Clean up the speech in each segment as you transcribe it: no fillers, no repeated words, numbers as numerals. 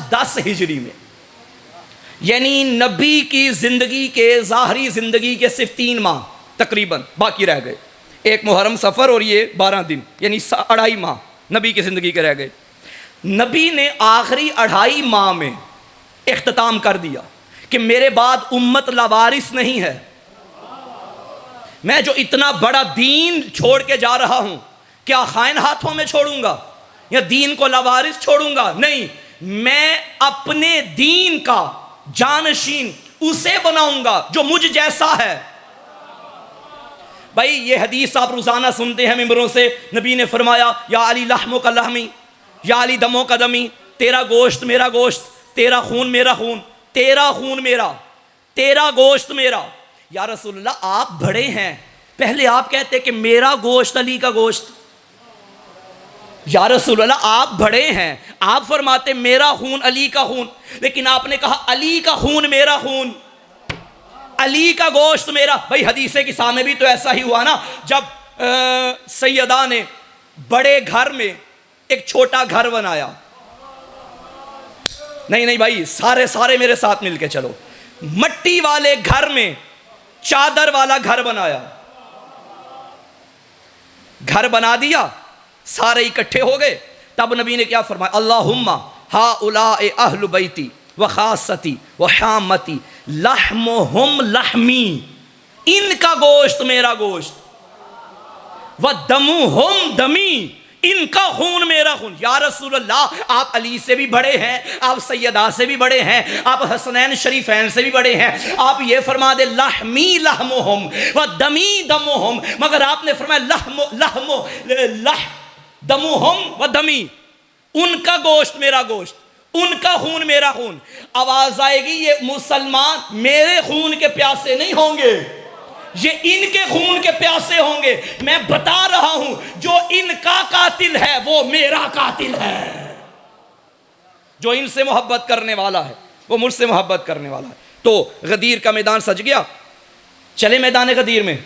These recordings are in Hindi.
10 हिजरी में, यानी नबी की ज़िंदगी के ज़ाहरी ज़िंदगी के सिर्फ 3 माह तकरीबन बाकी रह गए। एक मुहर्रम सफ़र और ये 12 दिन, यानी 2.5 माह नबी की ज़िंदगी के रह गए। नबी ने आखिरी 2.5 माह में इख्तिताम कर दिया कि मेरे बाद उम्मत लावारिस नहीं है। मैं जो इतना बड़ा दीन छोड़ के जा रहा हूं, क्या खाइन हाथों में छोड़ूंगा या दीन को लावारिस छोड़ूंगा? नहीं, मैं अपने दीन का जानशीन उसे बनाऊंगा जो मुझ जैसा है। भाई ये हदीस आप रोजाना सुनते हैं मिंबरों से। नबी ने फरमाया, या अली लहमो का लहमी, या अली दमो का दमी, तेरा गोश्त मेरा गोश्त, तेरा खून मेरा खून, तेरा खून मेरा, तेरा गोश्त मेरा। या रसूलल्लाह आप बड़े हैं, पहले आप कहते कि मेरा गोश्त अली का गोश्त। या रसूलल्लाह आप बड़े हैं, आप फरमाते मेरा खून अली का खून, लेकिन आपने कहा अली का खून मेरा खून, अली का गोश्त मेरा। भाई हदीसे की सामने भी तो ऐसा ही हुआ ना, जब सैयदा ने बड़े घर में एक छोटा घर बनाया। नहीं नहीं भाई, सारे मेरे साथ मिलके चलो। मट्टी वाले घर में चादर वाला घर बनाया, घर बना दिया, सारे इकट्ठे हो गए। तब नबी ने क्या फरमाया, अल्लाहुम्मा हाउलाए अहलु बैती व खासती व शामती लहमुहुम लहमी, इनका गोश्त मेरा गोश्त, व दमुहुम दमी, इनका खून मेरा खून। या रसूलल्लाह आप अली से भी बड़े हैं, आप सैयदा से भी बड़े हैं, आप हसनैन शरीफैन से भी बड़े हैं। आप ये फरमा दे लहमी लहमुहुम व दमी दमुहुम, मगर आपने फरमाया दमुहुम व दमी, उनका गोश्त मेरा गोश्त, उनका खून मेरा खून। आवाज आएगी, ये मुसलमान मेरे खून के प्यासे नहीं होंगे, ये इनके खून के प्यासे होंगे। मैं बता रहा हूं, जो इनका कातिल है वो मेरा कातिल है। जो इनसे मोहब्बत करने वाला है वो मुझसे मोहब्बत करने वाला है। तो गदीर का मैदान सज गया, चले मैदान गदीर में।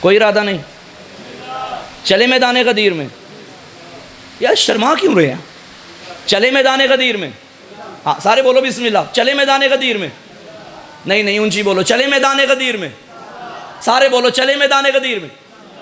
कोई इरादा नहीं, चले मैदान गदीर में। यार शर्मा क्यों रहे हैं? चले मैदान गदीर में। हाँ सारे बोलो बिस्मिल्लाह। चले मैदान गदीर में। नहीं नहीं ऊंची बोलो, चले मैदान गदीर में। सारे बोलो, चले मैदान गदीर में।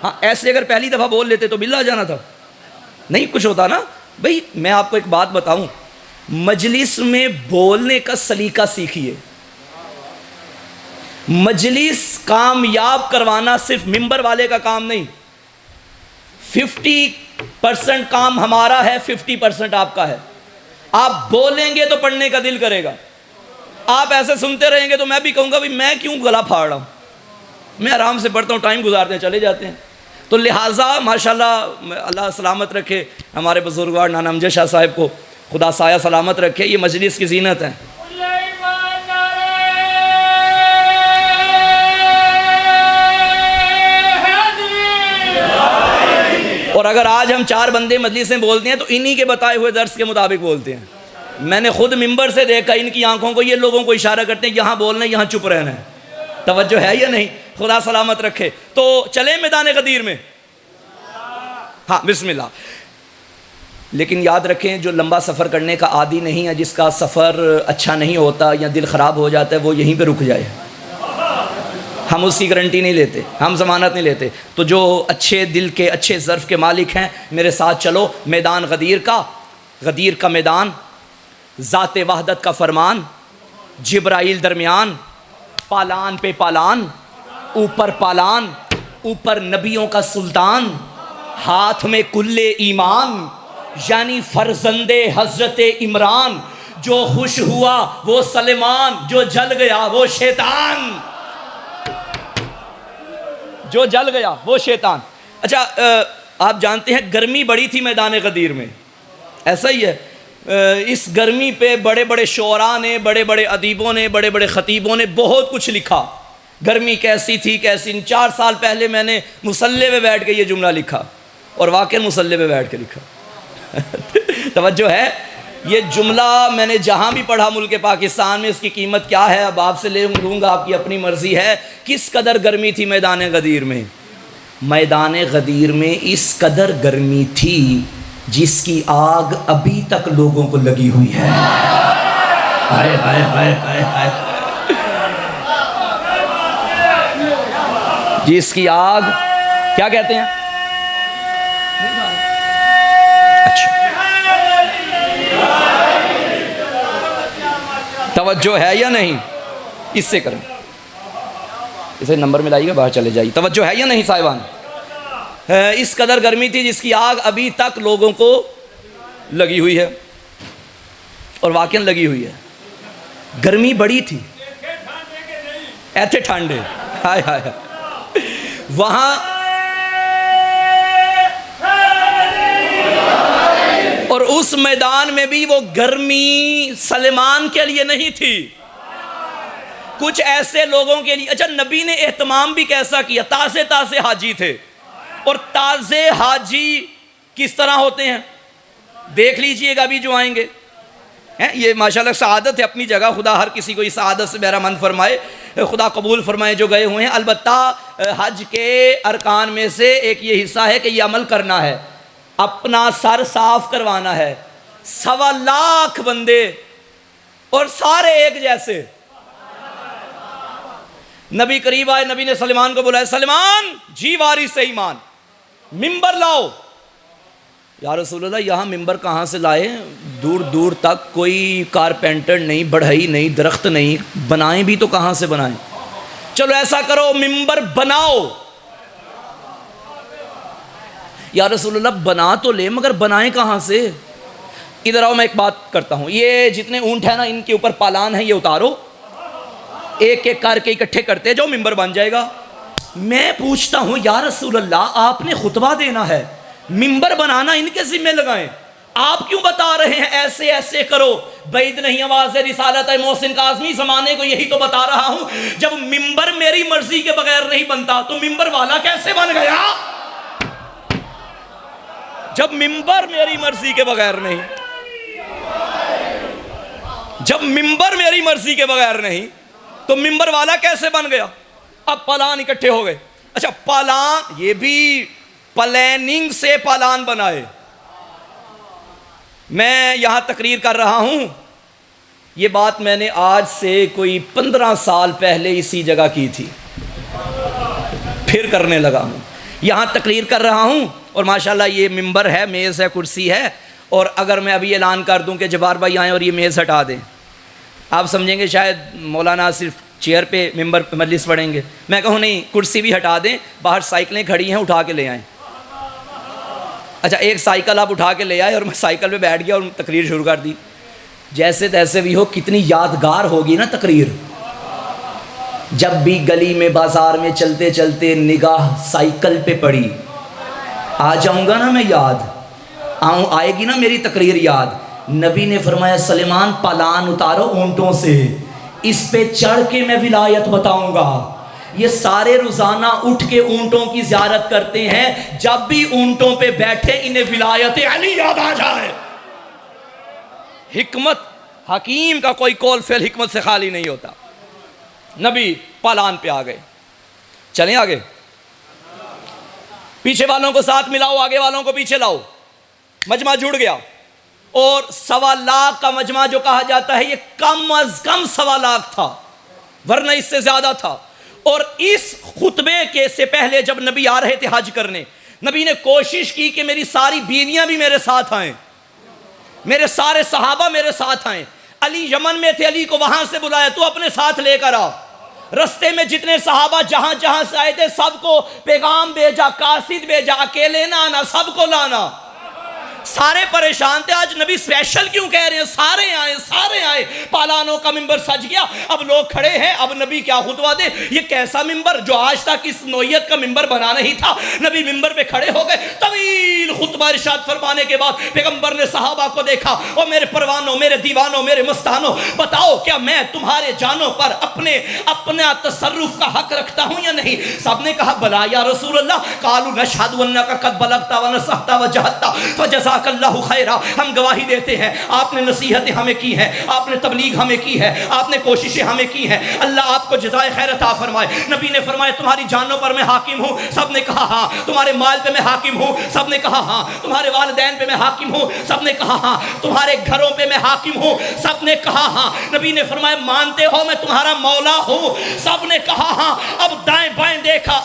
हाँ ऐसे अगर पहली दफ़ा बोल लेते तो बिल्ला आ जाना था, नहीं कुछ होता ना। भाई मैं आपको एक बात बताऊं, मजलिस में बोलने का सलीका सीखिए। मजलिस कामयाब करवाना सिर्फ मिंबर वाले का काम नहीं। 50% काम हमारा है, 50% आपका है। आप बोलेंगे तो पढ़ने का दिल करेगा, आप ऐसे सुनते रहेंगे तो मैं भी कहूँगा भाई मैं क्यों गला फाड़ रहा हूँ, मैं आराम से पढ़ता हूँ, टाइम गुजारते हैं चले जाते हैं। तो लिहाजा माशाल्लाह अल्लाह सलामत रखे हमारे बुजुर्गवार नाना अमजद शाह साहब को, खुदा साया सलामत रखे। ये मजलिस की जीनत है। और अगर आज हम 4 बंदे मजलिस में बोलते हैं तो इन्हीं के बताए हुए दर्स के मुताबिक बोलते हैं। मैंने खुद मिंबर से देखा, इनकी आंखों को ये लोगों को इशारा करते हैं यहाँ बोलना है, यहाँ चुप रहना है। तवज्जो है या नहीं? खुदा सलामत रखे। तो चले मैदान गदीर में। हाँ बिस्मिल्लाह। लेकिन याद रखें, जो लंबा सफ़र करने का आदी नहीं है, जिसका सफ़र अच्छा नहीं होता या दिल ख़राब हो जाता है, वो यहीं पर रुक जाए। हम उसकी गारंटी नहीं लेते, हम ज़मानत नहीं लेते। तो जो अच्छे दिल के अच्छे ज़र्फ़ के मालिक हैं, मेरे साथ चलो मैदान गदीर का। गदीर का मैदान, ज़ाते वहदत का फरमान, जिब्राइल दरमियान, पालान पे पालान, ऊपर पालान, ऊपर नबियों का सुल्तान, हाथ में कुल्ले ईमान, यानी फर्जंदे हज़रत इमरान। जो खुश हुआ वो सलेमान, जो जल गया वो शैतान, जो जल गया वो शैतान। अच्छा आप जानते हैं गर्मी बड़ी थी मैदान गदीर में, ऐसा ही है। इस गर्मी पे बड़े बड़े शोरा ने, बड़े बड़े अदीबों ने, बड़े बड़े ख़तीबों ने बहुत कुछ लिखा। गर्मी कैसी थी कैसी। 4 साल पहले मैंने मुसल्ले पे बैठ के ये जुमला लिखा, और वाकई मुसल्ले पे बैठ के लिखा। तवज्जो है, ये जुमला मैंने जहाँ भी पढ़ा मुल्क पाकिस्तान में, इसकी कीमत क्या है अब आपसे ले लूँगा, आपकी अपनी मर्ज़ी है। किस कदर गर्मी थी मैदान गदीर में। मैदान गदीर में इस कदर गर्मी थी जिसकी आग अभी तक लोगों को लगी हुई है। हाय हाय हाय हाय हाय। जिसकी आग क्या कहते हैं? अच्छा, तवज्जो है या नहीं? इससे करें, इसे नंबर मिलाइएगा, बाहर चले जाइए। तवज्जो है या नहीं साहिबान? इस कदर गर्मी थी जिसकी आग अभी तक लोगों को लगी हुई है, और वाकई लगी हुई है। गर्मी बड़ी थी, ऐसे ठंडे, हाय हाय। वहां और उस मैदान में भी वो गर्मी सलेमान के लिए नहीं थी, कुछ ऐसे लोगों के लिए। अच्छा, नबी ने एहतमाम भी कैसा किया, ताज़े ताज़े हाजी थे, और ताज़े हाजी किस तरह होते हैं देख लीजिएगा अभी जो आएंगे हैं। ये माशाल्लाह सआदत है अपनी जगह, खुदा हर किसी को इस सआदत से बहरामंद फरमाए, खुदा कबूल फरमाए जो गए हुए हैं। अलबत्ता हज के अरकान में से एक ये हिस्सा है कि ये अमल करना है, अपना सर साफ करवाना है। 1.25 लाख बंदे और सारे एक जैसे। नबी करीब आए, नबी ने सलमान को बुलाया, सलमान जी वारिस से ईमान, मिंबर लाओ। या रसूलल्लाह, यहाँ मिंबर कहाँ से लाए? दूर दूर तक कोई कारपेंटर नहीं, बढ़ई नहीं, दरख्त नहीं, बनाएं भी तो कहाँ से बनाएं? चलो ऐसा करो, मिंबर बनाओ। या रसूलल्लाह, बना तो ले मगर बनाएं कहाँ से? इधर आओ, मैं एक बात करता हूँ। ये जितने ऊंट है ना, इनके ऊपर पालान है, ये उतारो, एक एक करके इकट्ठे करते जाओ, मिंबर बन जाएगा। मैं पूछता हूँ या रसूलल्लाह, आपने खुतबा देना है, मिंबर बनाना इनके जिम्मे लगाएं, आप क्यों बता रहे हैं ऐसे ऐसे करो? बैद नहीं आवाज़ रिसालत है मोहसिन काज़मी ज़माने को यही तो बता रहा हूँ। जब मिंबर मेरी मर्जी के बगैर नहीं बनता तो मिंबर वाला कैसे बन गया? जब मिंबर मेरी मर्जी के बगैर नहीं, जब मिंबर मेरी मर्जी के बगैर नहीं तो मिंबर वाला कैसे बन गया? अब पालान इकट्ठे हो गए। अच्छा, पालान ये भी प्लानिंग से पालान बनाए। मैं यहां तकरीर कर रहा हूं, ये बात मैंने आज से कोई 15 साल पहले इसी जगह की थी, फिर करने लगा हूं। यहां तकरीर कर रहा हूं और माशाल्लाह ये मिंबर है, मेज़ है, कुर्सी है, और अगर मैं अभी ऐलान कर दूं कि जब्बार भाई आएँ और ये मेज़ हटा दें, आप समझेंगे शायद मौलाना सिर्फ चेयर पे मिंबर पे मजलिस पढ़ेंगे। मैं कहूँ नहीं, कुर्सी भी हटा दें, बाहर साइकिलें खड़ी हैं, उठा के ले आएँ। अच्छा, एक साइकिल आप उठा के ले आए और मैं साइकिल पे बैठ गया और तकरीर शुरू कर दी। जैसे तैसे भी हो, कितनी यादगार होगी ना तकरीर। जब भी गली में बाज़ार में चलते चलते निगाह साइकिल पे पड़ी, आ जाऊँगा ना मैं, याद आएगी ना मेरी तकरीर याद। नबी ने फरमाया, सलेमान पालान उतारो ऊँटों से, इस पे चढ़ के मैं विलायत बताऊंगा। ये सारे रोजाना उठ के ऊँटों की ज़ियारत करते हैं, जब भी ऊँटों पे बैठे इन्हें विलायत अली याद आ जाए। हिकमत, हकीम का कोई कौल फेल हिकमत से खाली नहीं होता। नबी पालान पे आ गए। चलें आगे, पीछे वालों को साथ मिलाओ, आगे वालों को पीछे लाओ। मजमा जुड़ गया, और 1.25 लाख का मजमा जो कहा जाता है, ये कम अज कम 1.25 लाख था, वरना इससे ज्यादा था। और इस खुतबे के से पहले जब नबी आ रहे थे हज करने, नबी ने कोशिश की कि मेरी सारी बीवियां भी मेरे साथ आएं, मेरे सारे सहाबा मेरे साथ आएं। अली यमन में थे, अली को वहां से बुलाया, तू अपने साथ लेकर आ। रस्ते में जितने सहाबा जहां जहां से आए थे, सबको पैगाम भेजा, कासिद भेजा, अकेले ना आना, सबको लाना। सारे परेशान थे, आज नबी स्पेशल क्यों कह रहे हैं? सारे आए, सारे आए। पालानों का मिंबर सज गया, अब लोग खड़े हैं, अब नबी क्या खुतबा दे? ये कैसा मिंबर जो आज तक इस नौयत का मिंबर बना नहीं था। नबी मिंबर पे खड़े हो गए, तवील खुतबा इरशाद फरमाने के बाद पैगंबर ने सहाबा को देखा, और मेरे परवानों, मेरे दीवानों, मेरे मस्तानों, बताओ क्या मैं तुम्हारे जानों पर अपना तसर्रुफ का हक रखता हूं या नहीं? सबने कहा बला या रसूल अल्लाह। कालू नशहदु अन्नका कद बलगता व नसहता व जहदता फजज़ा जज़ाकल्लाहु खैरा। हम गवाही देते हैं आपने नसीहतें हमें की हैं, आपने तबलीग हमें की है, आपने कोशिशें हमें की हैं। अल्लाह आपको जज़ाए खैर अता फरमाए। नबी ने फरमाया तुम्हारी जानों पर मैं हाकिम हूँ, सब ने कहा हाँ। तुम्हारे माल पे मैं हाकिम हूँ, सब ने कहा हाँ। तुम्हारे वालिदैन पे मैं हाकिम हूँ, सब ने कहा हाँ। तुम्हारे घरों पे मैं हाकिम हूँ, सब ने कहा हाँ। नबी ने फरमाया मानते हो मैं तुम्हारा मौला हूँ, सब ने कहा हाँ। अब दाएं बाएं देखा,